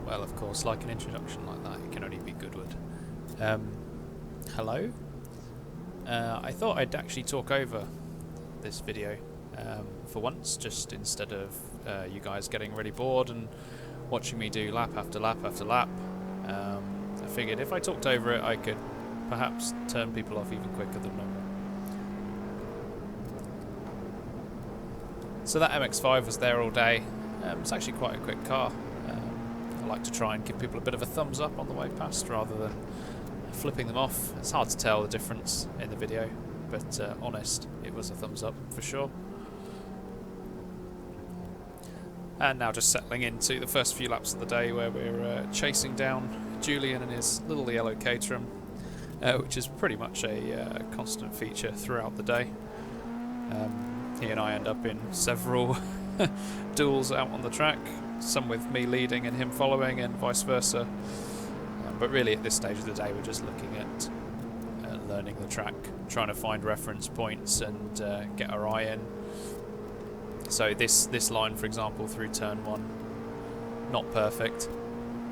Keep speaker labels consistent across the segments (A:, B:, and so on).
A: Well, of course, like an introduction like that, it can only be Goodwood. Hello? I thought I'd actually talk over this video for once, just instead of you guys getting really bored and watching me do lap after lap after lap. I figured if I talked over it, I could perhaps turn people off even quicker than normal. So that MX-5 was there all day. It's actually quite a quick car. I like to try and give people a bit of a thumbs up on the way past rather than flipping them off. It's hard to tell the difference in the video, but honest, it was a thumbs up for sure. And now just settling into the first few laps of the day where we're chasing down Julian and his little yellow Caterham, which is pretty much a constant feature throughout the day. He and I end up in several duels out on the track, some with me leading and him following and vice versa. But really at this stage of the day we're just looking at learning the track, trying to find reference points and get our eye in. So this line, for example, through turn 1, not perfect.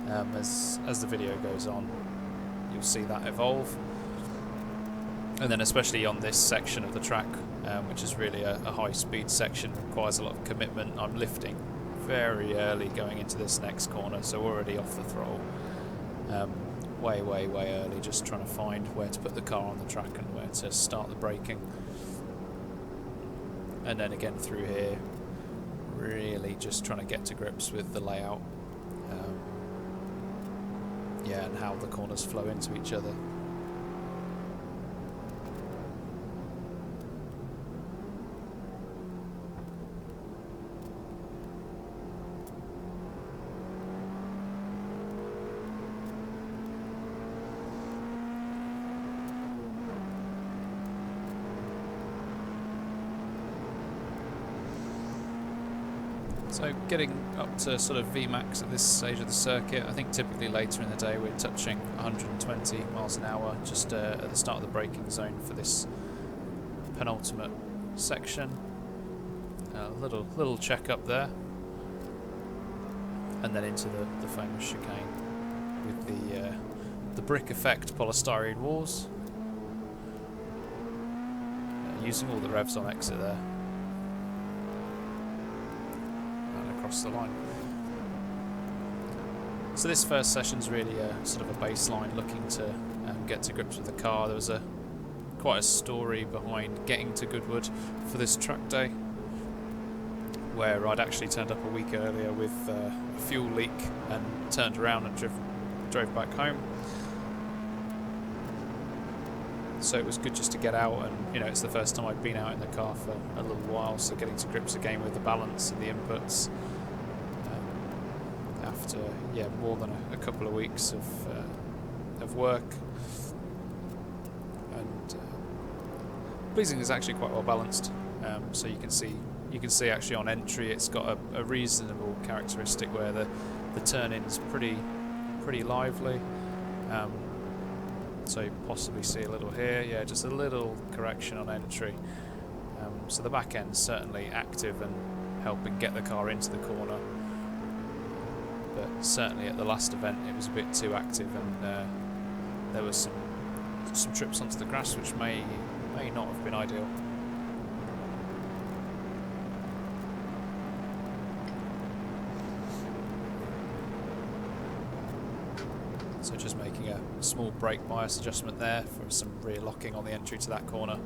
A: As the video goes on, you'll see that evolve. And then especially on this section of the track, which is really a high-speed section, requires a lot of commitment. I'm lifting very early going into this next corner, so already off the throttle. Way early, just trying to find where to put the car on the track and where to start the braking. And then again through here, really just trying to get to grips with the layout. Yeah, and how the corners flow into each other. So getting up to sort of VMAX at this stage of the circuit. I think typically later in the day we're touching 120 miles an hour just at the start of the braking zone for this penultimate section. A little check up there, and then into the famous chicane with the brick effect polystyrene walls. Using all the revs on exit there. The line. So this first session's really a sort of a baseline, looking to get to grips with the car. There was quite a story behind getting to Goodwood for this track day, where I'd actually turned up a week earlier with a fuel leak and turned around and drove back home. So it was good just to get out, and it's the first time I'd been out in the car for a little while, so getting to grips again with the balance and the inputs after more than a couple of weeks of work. And pleasing is actually quite well balanced, so you can see actually on entry it's got a reasonable characteristic where the turn-in's pretty lively. So you possibly see a little here, just a little correction on entry. So the back end's certainly active and helping get the car into the corner, but certainly at the last event it was a bit too active, and there was some trips onto the grass which may not have been ideal. So just making a small brake bias adjustment there for some rear locking on the entry to that corner.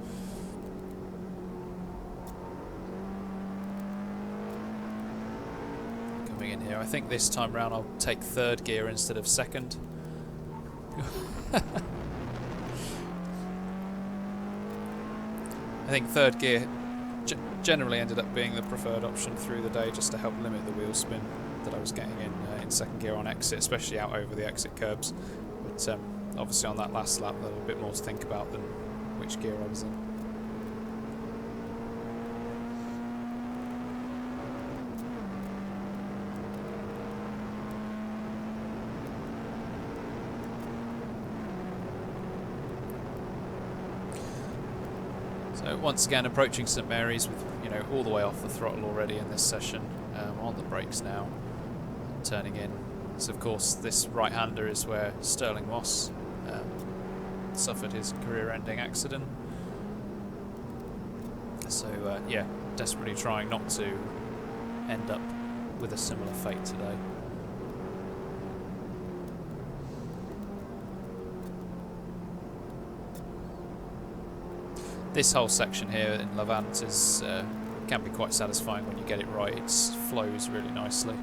A: Coming in here, I think this time round I'll take third gear instead of second. I think third gear generally ended up being the preferred option through the day, just to help limit the wheel spin that I was getting in second gear on exit, especially out over the exit curbs. But obviously on that last lap there was a bit more to think about than which gear I was in. So once again approaching St Mary's with all the way off the throttle already in this session, on the brakes now, turning in So of course this right-hander is where Sterling Moss suffered his career-ending accident. So yeah, desperately trying not to end up with a similar fate today. This whole section here in Levant is can be quite satisfying when you get it right. It flows really nicely.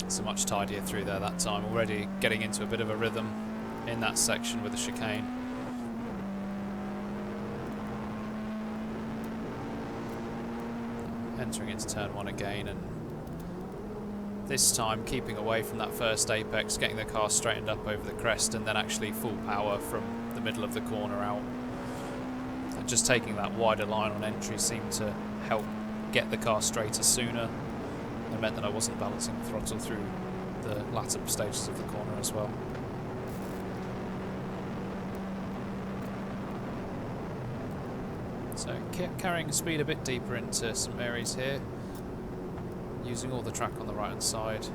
A: So much tidier through there that time, already getting into a bit of a rhythm in that section with the chicane. Entering into turn 1 again, and this time keeping away from that first apex, getting the car straightened up over the crest, and then actually full power from the middle of the corner out. And just taking that wider line on entry seemed to help get the car straighter sooner. It meant that I wasn't balancing the throttle through the latter stages of the corner as well. So carrying speed a bit deeper into St Mary's here, using all the track on the right hand side.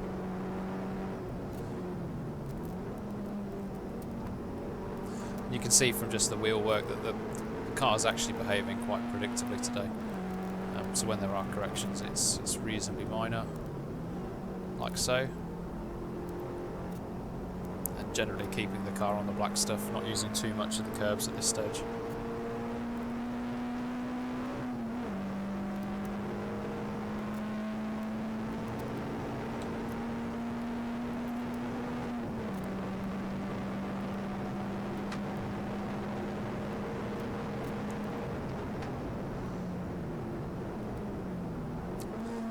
A: You can see from just the wheel work that the car's actually behaving quite predictably today. So when there are corrections, it's reasonably minor, like so. And generally keeping the car on the black stuff, not using too much of the curbs at this stage.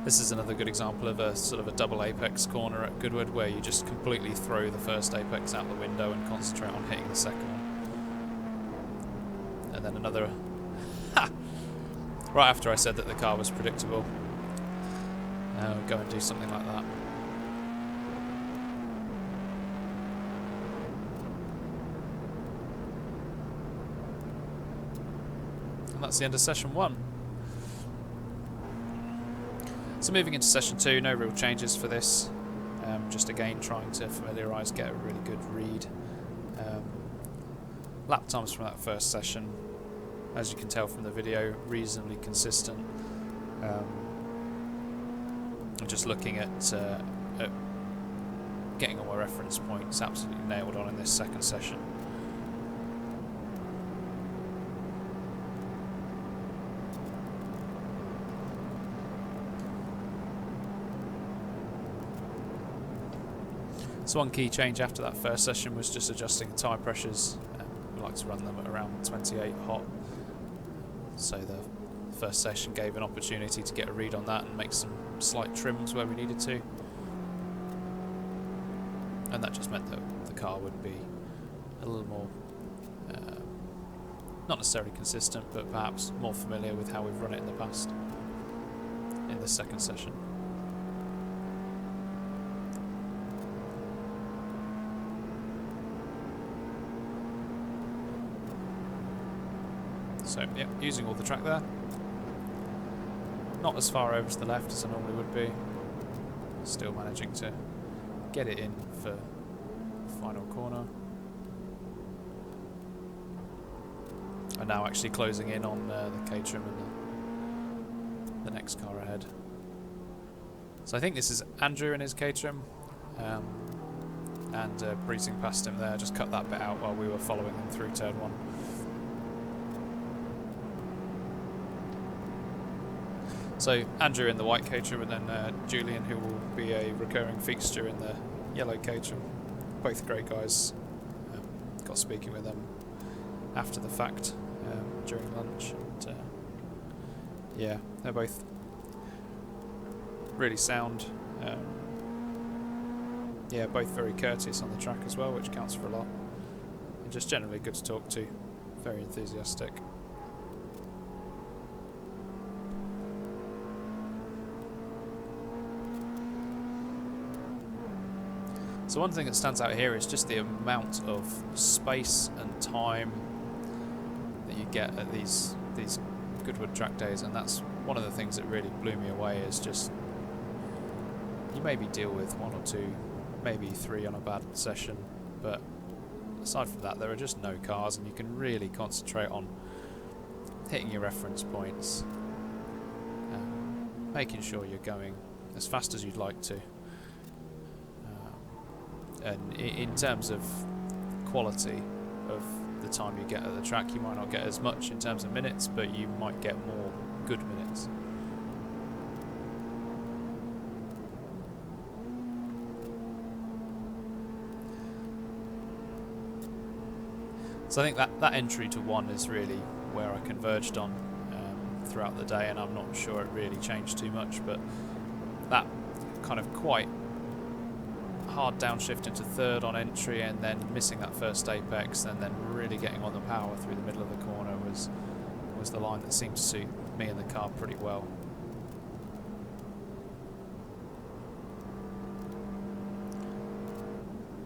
A: This is another good example of a sort of a double apex corner at Goodwood, where you just completely throw the first apex out the window and concentrate on hitting the second one. And then another... Ha! Right after I said that the car was predictable. Go and do something like that. And that's the end of session 1. So moving into session 2, no real changes for this. Just again trying to familiarise, get a really good read. Lap times from that first session, as you can tell from the video, reasonably consistent. Just looking at getting all my reference points absolutely nailed on in this second session. So one key change after that first session was just adjusting the tyre pressures. We like to run them at around 28 hot. So the first session gave an opportunity to get a read on that and make some slight trims where we needed to. And that just meant that the car would be a little more, not necessarily consistent, but perhaps more familiar with how we've run it in the past in the second session. So, yeah, using all the track there. Not as far over to the left as I normally would be. Still managing to get it in for the final corner. And now actually closing in on the Caterham and the next car ahead. So I think this is Andrew in his Caterham. And breezing past him there, just cut that bit out while we were following him through turn 1. So Andrew in the white Caterham, and then Julian, who will be a recurring fixture in the yellow Caterham. Both great guys. Got speaking with them after the fact during lunch. And, yeah, they're both really sound. yeah, both very courteous on the track as well, which counts for a lot. And just generally good to talk to, very enthusiastic. So one thing that stands out here is just the amount of space and time that you get at these Goodwood track days, and that's one of the things that really blew me away. Is just you maybe deal with 1 or 2, maybe 3 on a bad session, but aside from that there are just no cars, and you can really concentrate on hitting your reference points, making sure you're going as fast as you'd like to. And in terms of quality of the time you get at the track, you might not get as much in terms of minutes, but you might get more good minutes. So I think that entry to 1 is really where I converged on throughout the day, and I'm not sure it really changed too much, but that kind of quite hard downshift into 3rd on entry, and then missing that first apex, and then really getting on the power through the middle of the corner was the line that seemed to suit me and the car pretty well.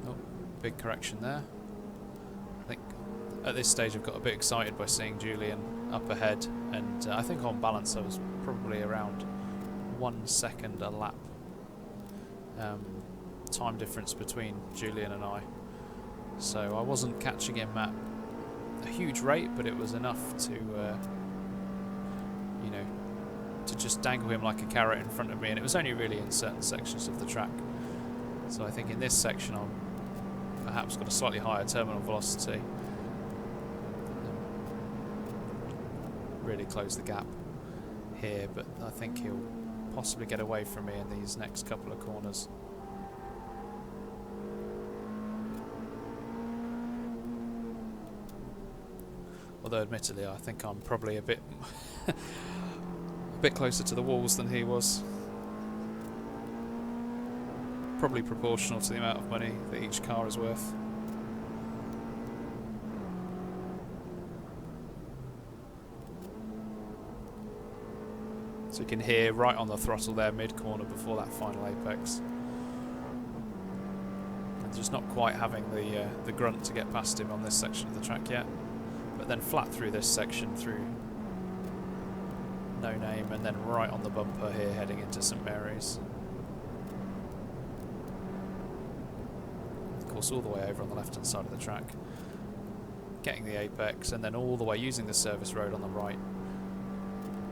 A: Oh, big correction there. I think at this stage I've got a bit excited by seeing Julian up ahead, and I think on balance I was probably around 1 second a lap time difference between Julian and I, so I wasn't catching him at a huge rate, but it was enough to you know, to just dangle him like a carrot in front of me, and it was only really in certain sections of the track. So I think in this section I'm perhaps got a slightly higher terminal velocity, really close the gap here, but I think he'll possibly get away from me in these next couple of corners. Although admittedly I think I'm probably a bit closer to the walls than he was. Probably proportional to the amount of money that each car is worth. So you can hear right on the throttle there mid-corner before that final apex. And just not quite having the grunt to get past him on this section of the track yet. But then flat through this section, through No Name, and then right on the bumper here heading into St Mary's. Of course all the way over on the left hand side of the track, getting the apex, and then all the way using the service road on the right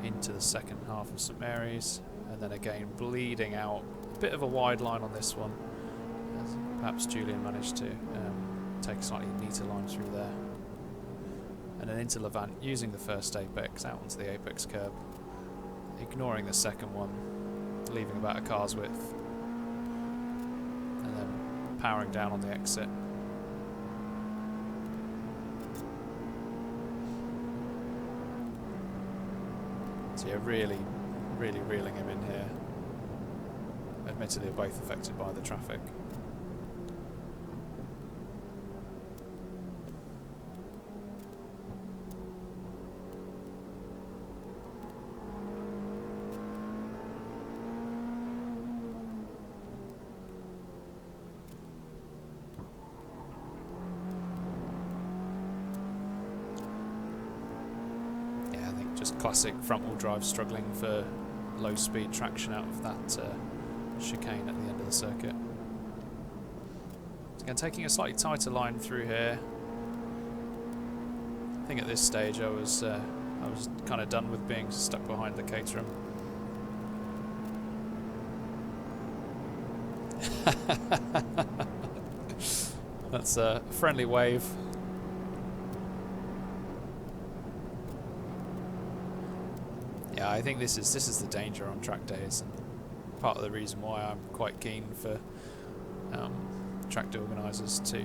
A: into the second half of St Mary's, and then again bleeding out. A bit of a wide line on this one, as perhaps Julian managed to take a slightly neater line through there. And then into Levant, using the first apex out onto the apex curb, ignoring the second one, leaving about a car's width, and then powering down on the exit. So yeah, really reeling him in here. Admittedly, both affected by the traffic. Classic front-wheel drive struggling for low-speed traction out of that chicane at the end of the circuit. Again, taking a slightly tighter line through here. I think at this stage I was kind of done with being stuck behind the Caterham. That's a friendly wave. Yeah, I think this is the danger on track days, and part of the reason why I'm quite keen for track day organisers to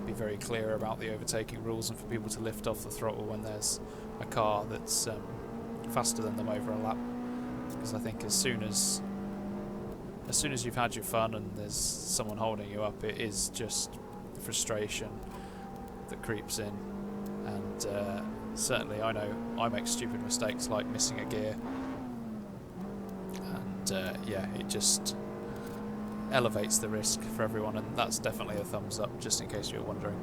A: be very clear about the overtaking rules, and for people to lift off the throttle when there's a car that's faster than them over a lap. Because I think as soon as as soon as you've had your fun and there's someone holding you up, it is just frustration that creeps in. And certainly I know I make stupid mistakes like missing a gear, and yeah, it just elevates the risk for everyone, and that's definitely a thumbs up, just in case you were wondering.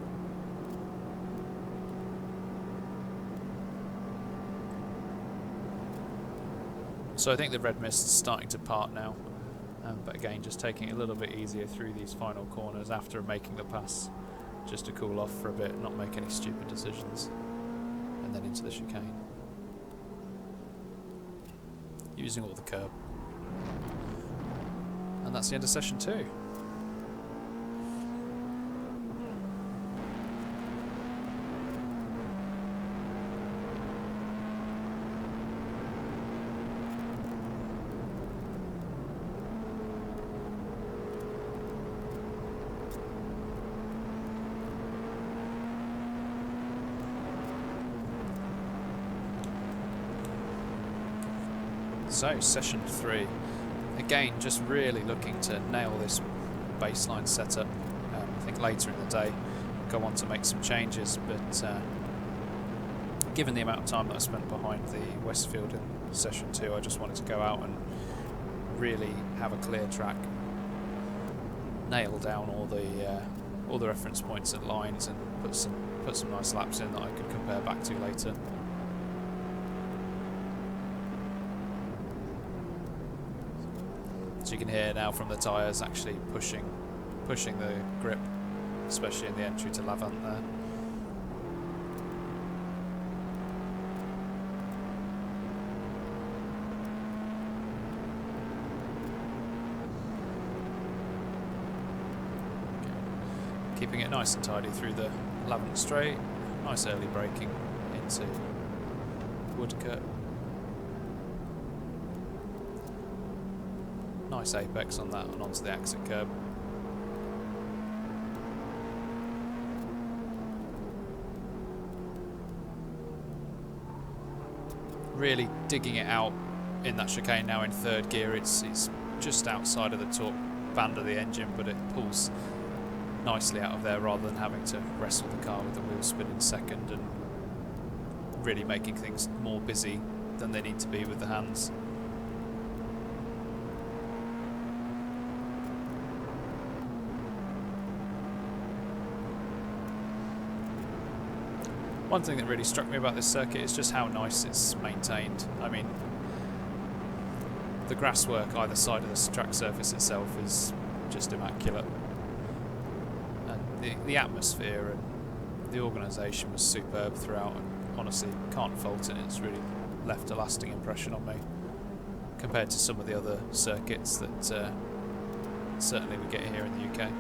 A: So I think the red mist's starting to part now, but again, just taking it a little bit easier through these final corners after making the pass, just to cool off for a bit, not make any stupid decisions, and then into the chicane. Using all the curb. And that's the end of session 2. So, session 3. Again, just really looking to nail this baseline setup. I think later in the day, go on to make some changes, but given the amount of time that I spent behind the Westfield in session 2, I just wanted to go out and really have a clear track, nail down all the reference points and lines, and put some nice laps in that I could compare back to later. So you can hear now from the tyres actually pushing the grip, especially in the entry to Lavant there. Okay. Keeping it nice and tidy through the Lavant straight, nice early braking into Woodcut. Nice apex on that and onto the exit curb. Really digging it out in that chicane now in third gear. It's just outside of the torque band of the engine, but it pulls nicely out of there rather than having to wrestle the car with the wheel spin in second and really making things more busy than they need to be with the hands. One thing that really struck me about this circuit is just how nice it's maintained. I mean, the grasswork either side of the track surface itself is just immaculate. And the atmosphere and the organisation was superb throughout, and honestly, can't fault it. It's really left a lasting impression on me compared to some of the other circuits that certainly we get here in the UK.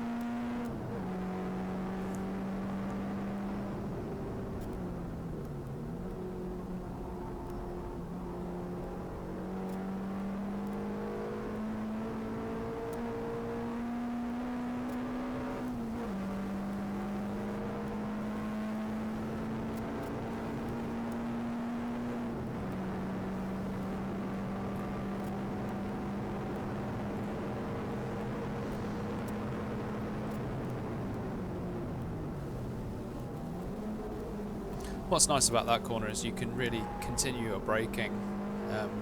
A: What's nice about that corner is you can really continue your braking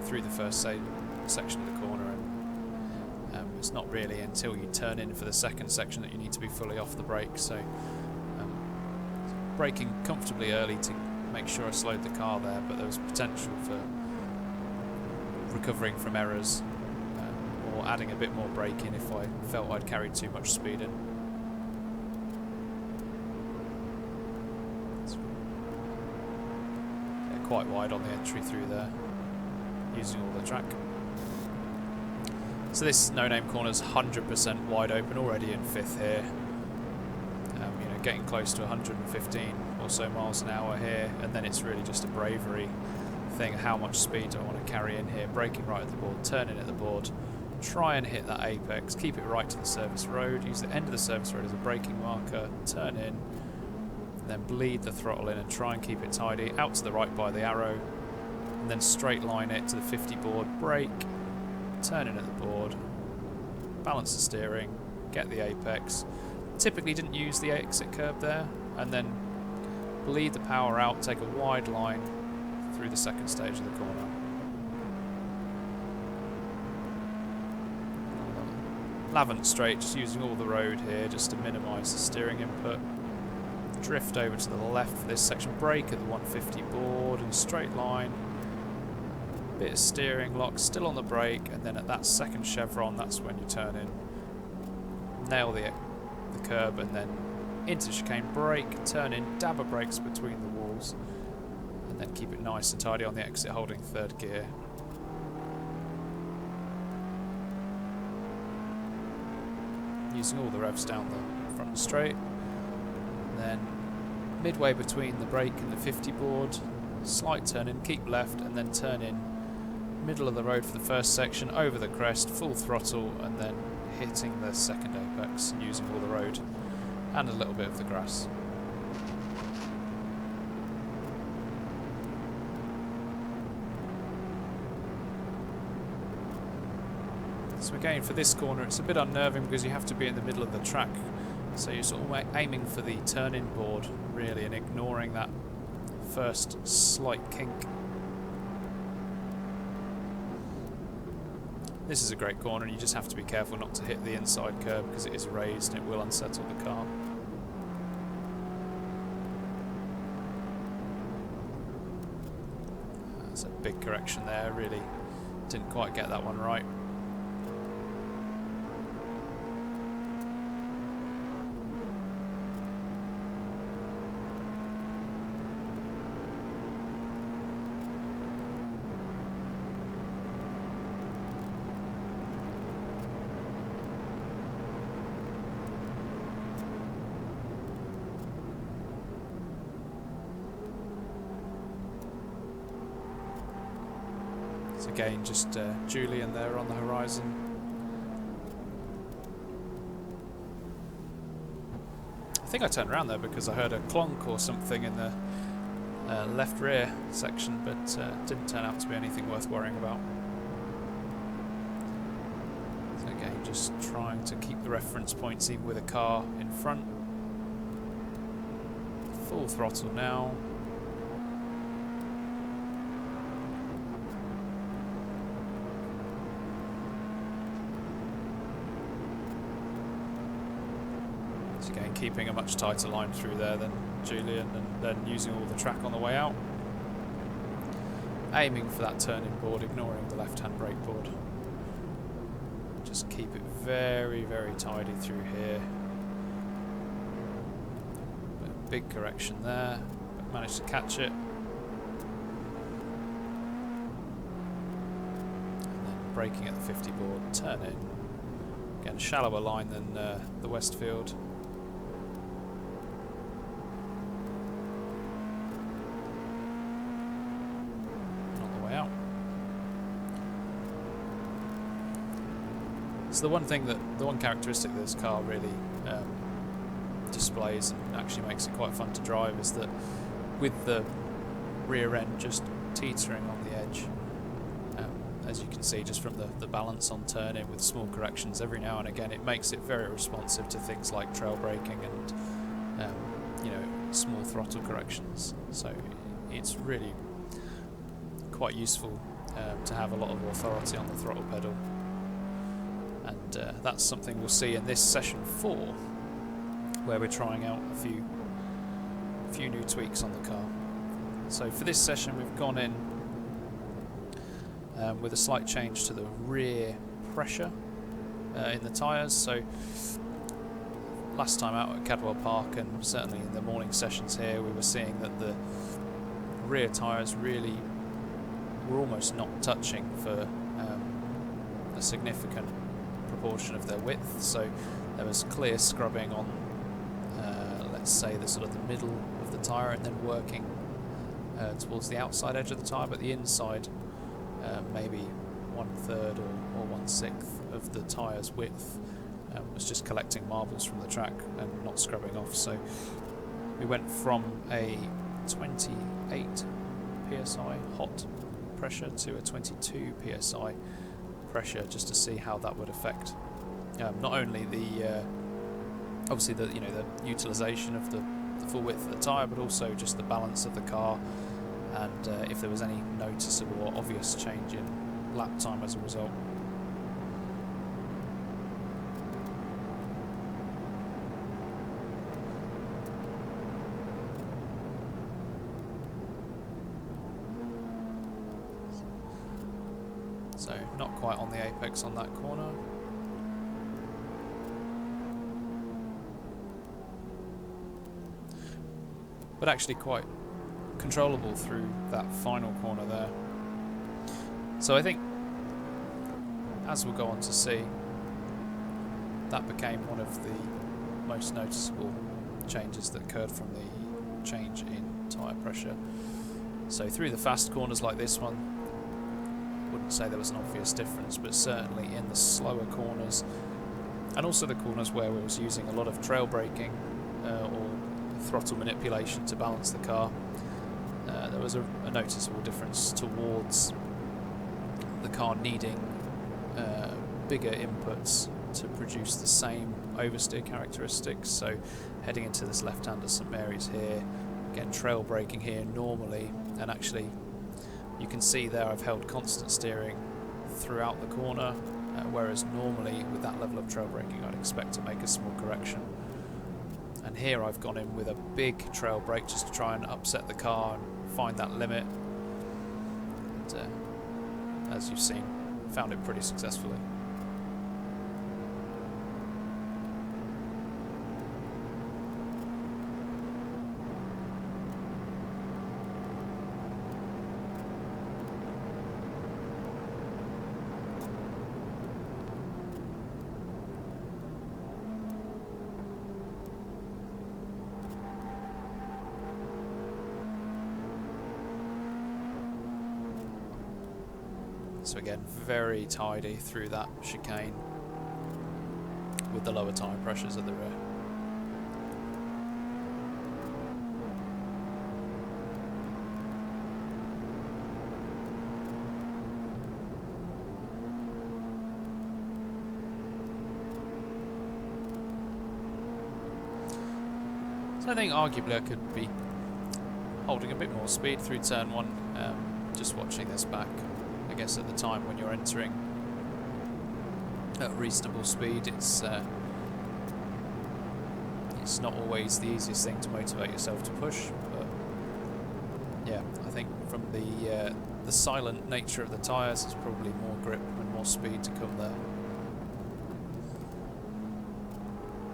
A: through the first section of the corner, and it's not really until you turn in for the second section that you need to be fully off the brake. So braking comfortably early to make sure I slowed the car there, but there was potential for recovering from errors or adding a bit more brake in if I felt I'd carried too much speed in. Quite wide on the entry through there, using all the track. So this no-name corner's 100% wide open, already in fifth here. You know, getting close to 115 or so miles an hour here, and then it's really just a bravery thing. How much speed do I want to carry in here? Braking right at the board, turning at the board, try and hit that apex, keep it right to the service road, use the end of the service road as a braking marker, turn in, then bleed the throttle in and try and keep it tidy, out to the right by the arrow, and then straight line it to the 50 board, brake, turn in at the board, balance the steering, get the apex. Typically didn't use the exit curb there, and then bleed the power out, take a wide line through the second stage of the corner. Lavant straight, just using all the road here just to minimise the steering input. Drift over to the left for this section, brake at the 150 board in a straight line. Bit of steering lock, still on the brake, and then at that second chevron, that's when you turn in, nail the curb, and then into chicane, brake, turn in, dabber brakes between the walls, and then keep it nice and tidy on the exit, holding third gear. Using all the revs down the front straight. And then midway between the brake and the 50 board, slight turn in, keep left, and then turn in middle of the road for the first section, over the crest, full throttle, and then hitting the second apex and using all the road and a little bit of the grass. So again, for this corner it's a bit unnerving because you have to be in the middle of the track, so you're sort of aiming for the turn-in board really and ignoring that first slight kink. This is a great corner and you just have to be careful not to hit the inside curb because it is raised and it will unsettle the car. That's a big correction there, really didn't quite get that one right. Again, just Julian there on the horizon. I think I turned around there because I heard a clonk or something in the left rear section, but didn't turn out to be anything worth worrying about. So again, just trying to keep the reference points even with a car in front. Full throttle now. Again, keeping a much tighter line through there than Julian, and then using all the track on the way out. Aiming for that turning board, ignoring the left-hand brake board. Just keep it very, very tidy through here. But big correction there, but managed to catch it. And then braking at the 50 board, turn in. Again, shallower line than the Westfield. So the one characteristic that this car really displays and actually makes it quite fun to drive is that with the rear end just teetering on the edge, as you can see just from the balance on turn-in with small corrections every now and again, it makes it very responsive to things like trail braking and small throttle corrections. So it's really quite useful to have a lot of authority on the throttle pedal. And that's something we'll see in this session 4, where we're trying out a few new tweaks on the car. So for this session we've gone in with a slight change to the rear pressure in the tyres. So last time out at Cadwell Park, and certainly in the morning sessions here, we were seeing that the rear tyres really were almost not touching for a significant proportion of their width, so there was clear scrubbing on let's say the sort of the middle of the tyre, and then working towards the outside edge of the tyre, but the inside maybe 1/3 or 1/6 of the tyre's width was just collecting marbles from the track and not scrubbing off. So we went from a 28 psi hot pressure to a 22 psi pressure, just to see how that would affect Not only the obviously the the utilisation of the full width of the tyre, but also just the balance of the car, and if there was any noticeable or obvious change in lap time as a result. So not quite on the apex on that corner. But actually quite controllable through that final corner there. So I think, as we'll go on to see, that became one of the most noticeable changes that occurred from the change in tyre pressure. So through the fast corners like this one, I wouldn't say there was an obvious difference, but certainly in the slower corners, and also the corners where we was using a lot of trail braking or throttle manipulation to balance the car, there was a noticeable difference towards the car needing bigger inputs to produce the same oversteer characteristics. So heading into this left-hand of St Mary's here, again trail braking here normally, and actually you can see there I've held constant steering throughout the corner, whereas normally with that level of trail braking I'd expect to make a small correction. And here I've gone in with a big trail brake just to try and upset the car and find that limit. And as you've seen, found it pretty successfully. So again, very tidy through that chicane with the lower tyre pressures at the rear. So I think arguably I could be holding a bit more speed through turn one, just watching this back. I guess at the time when you're entering at reasonable speed, it's not always the easiest thing to motivate yourself to push, but yeah, I think from the silent nature of the tyres, there's probably more grip and more speed to come there.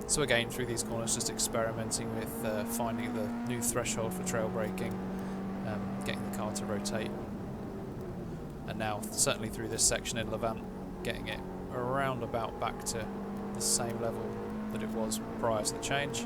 A: So again, through these corners, just experimenting with finding the new threshold for trail braking, getting the car to rotate. And now, certainly through this section in Levant, getting it around about back to the same level that it was prior to the change.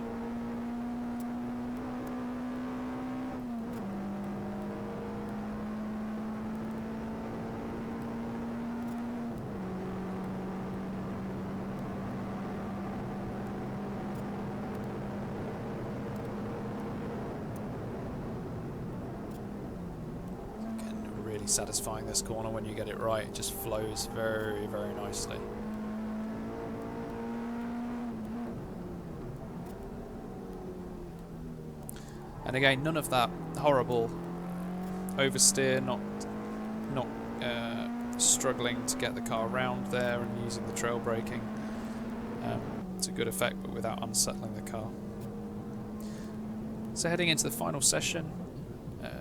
A: Satisfying this corner when you get it right. It just flows very, very nicely. And again, none of that horrible oversteer, not struggling to get the car around there and using the trail braking. It's a good effect, but without unsettling the car. So heading into the final session,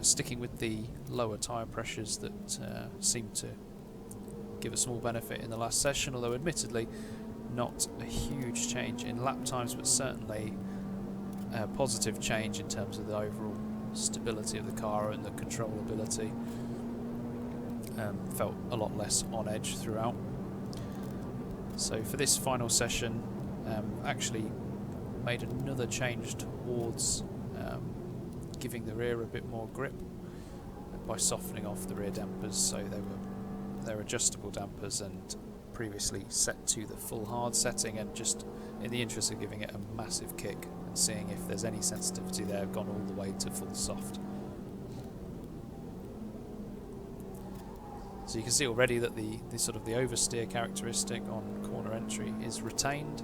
A: sticking with the lower tyre pressures that seemed to give a small benefit in the last session, although admittedly not a huge change in lap times, but certainly a positive change in terms of the overall stability of the car and the controllability. Felt a lot less on edge throughout. So for this final session, actually made another change towards giving the rear a bit more grip by softening off the rear dampers. So they're adjustable dampers and previously set to the full hard setting, and just in the interest of giving it a massive kick and seeing if there's any sensitivity there, I've gone all the way to full soft. So you can see already that the sort of the oversteer characteristic on corner entry is retained.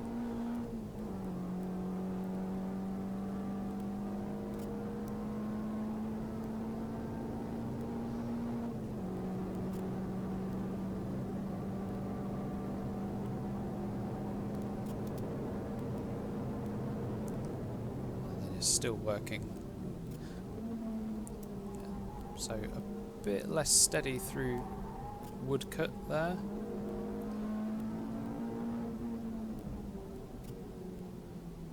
A: Still working, so a bit less steady through Woodcut there.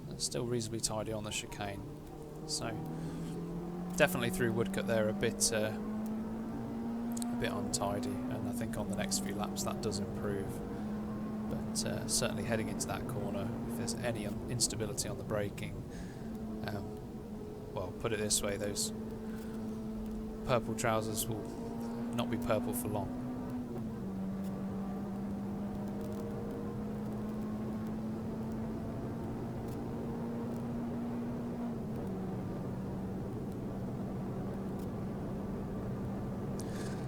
A: And still reasonably tidy on the chicane, so definitely through Woodcut there a bit untidy, and I think on the next few laps that does improve. But certainly heading into that corner, if there's any instability on the braking, well, put it this way, those purple trousers will not be purple for long.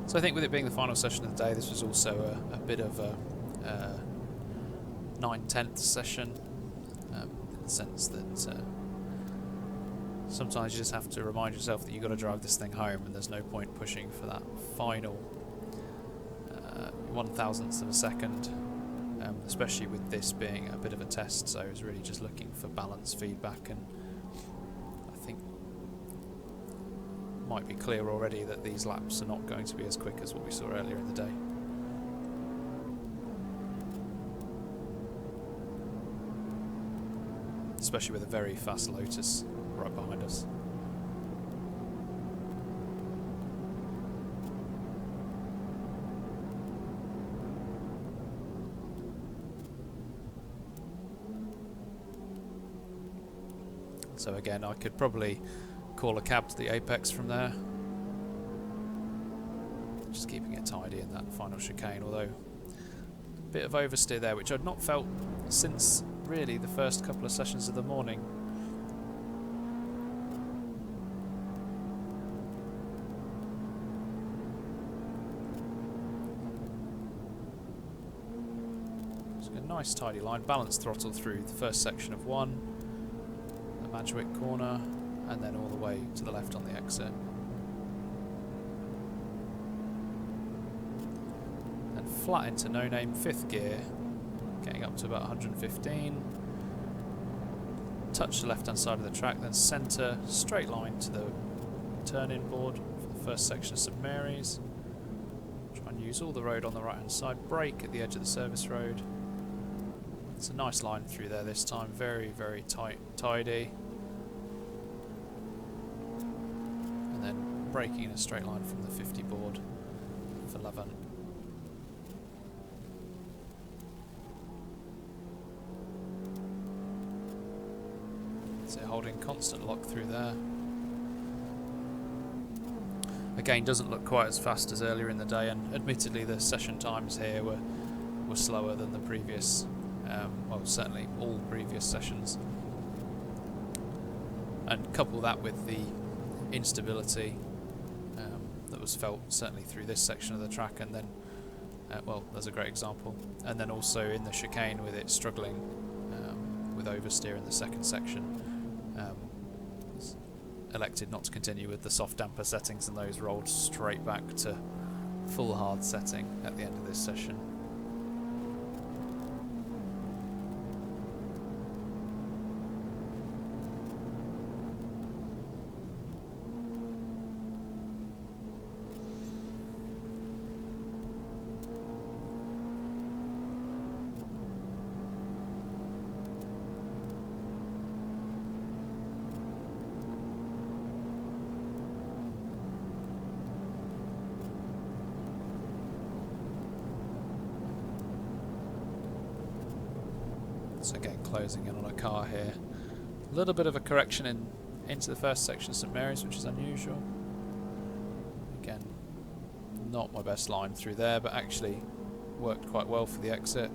A: So I think with it being the final session of the day, this was also a bit of a 9/10 session, in the sense that sometimes you just have to remind yourself that you've got to drive this thing home, and there's no point pushing for that final 1,000th of a second, especially with this being a bit of a test. So I was really just looking for balance feedback, and I think it might be clear already that these laps are not going to be as quick as what we saw earlier in the day. Especially with a very fast Lotus right behind us. So again, I could probably call a cab to the apex from there. Just keeping it tidy in that final chicane, although a bit of oversteer there, which I'd not felt since really the first couple of sessions of the morning. Nice tidy line, balanced throttle through the first section of one, the Madgwick corner, and then all the way to the left on the exit. And flat into no name, fifth gear, getting up to about 115. Touch the left hand side of the track, then centre, straight line to the turn-in board for the first section of St Mary's. Try and use all the road on the right hand side, brake at the edge of the service road. It's a nice line through there this time, very, very tight, tidy. And then braking in a straight line from the 50 board for Leven. So holding constant lock through there. Again, doesn't look quite as fast as earlier in the day, and admittedly the session times here were slower than the previous. Well, certainly all previous sessions, and couple that with the instability that was felt certainly through this section of the track, and then well, there's a great example, and then also in the chicane with it struggling with oversteer in the second section, elected not to continue with the soft damper settings, and those rolled straight back to full hard setting at the end of this session. So again, closing in on a car here. A little bit of a correction into the first section of St Mary's, which is unusual. Again, not my best line through there, but actually worked quite well for the exit.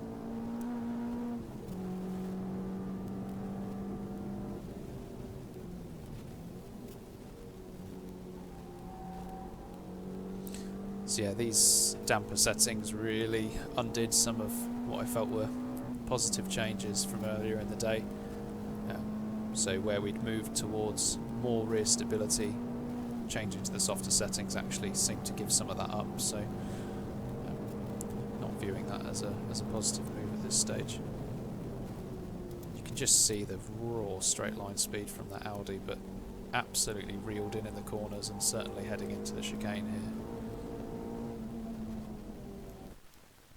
A: So yeah, these damper settings really undid some of what I felt were positive changes from earlier in the day. So where we'd moved towards more rear stability, changing to the softer settings actually seemed to give some of that up. So not viewing that as a positive move at this stage. You can just see the raw straight line speed from that Audi, but absolutely reeled in the corners and certainly heading into the chicane here.